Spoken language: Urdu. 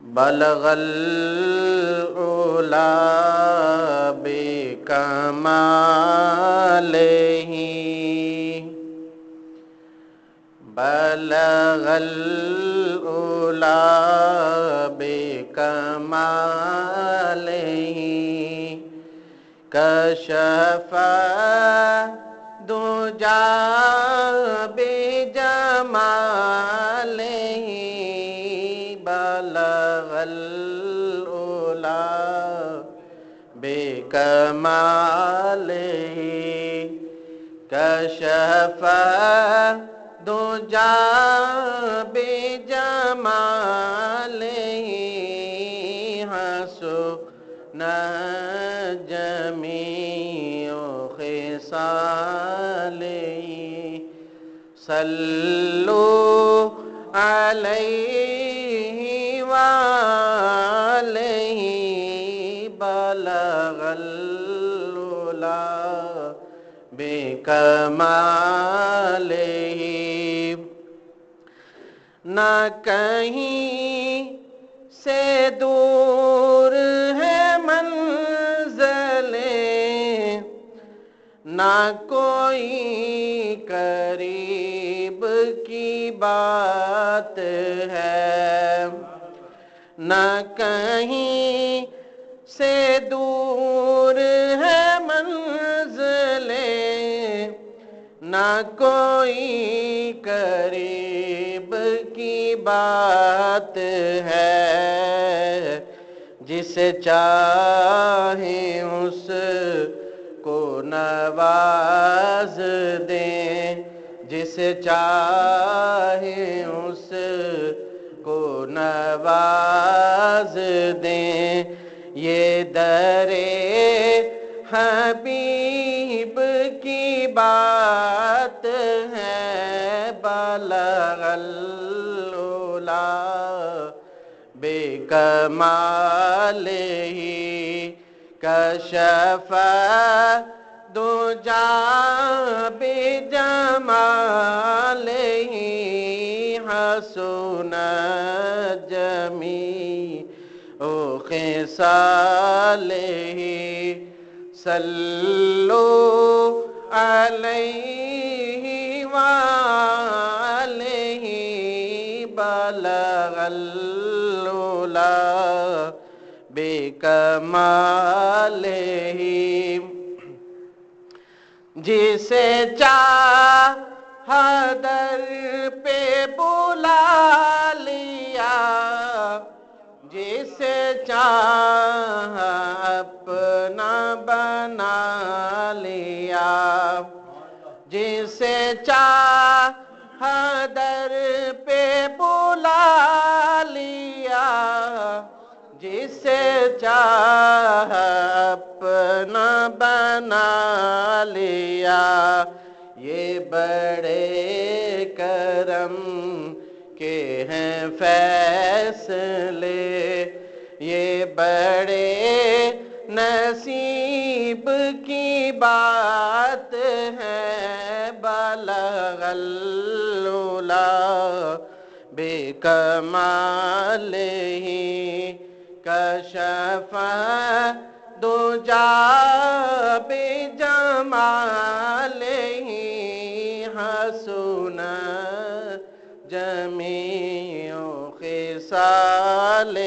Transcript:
بلغ العلا بکمالہ بلغ العلا بکمالہ کشف الدجا بجمالہ بلغ العلا بکمالہ کشف الدجا بجمالہ حسن جمیع خصالہ صلوا علیہ وآلہ بلغ العلا بکمالہ نہ کہیں سے دور ہے منزلیں نہ کوئی قریب کی بات ہے نہ کہیں سے دور ہے منزلیں نہ کوئی قریب کی بات ہے جسے چاہے اس کو نواز دیں جسے چاہے اس کو نواز دیں یہ در حبیب کی بات ہے بلغ العلا بکمالہ کشف الدجا بجمالہ حسن جمیع خصالہ صلوا علیہ وآلہ بلغ العلا بکمالہ جسے چاہا در پہ بلا لیا جسے چاہا اپنا بنا لیا جسے چاہا در پہ بلا لیا جسے چاہا اپنا بنا لیا یہ بڑے کرم کے ہیں فیصلے یہ بڑے نصیب کی بات ہے بلغ العلا بکمالہ کشف الدجا بجمالہ حسن جمیع خصالہ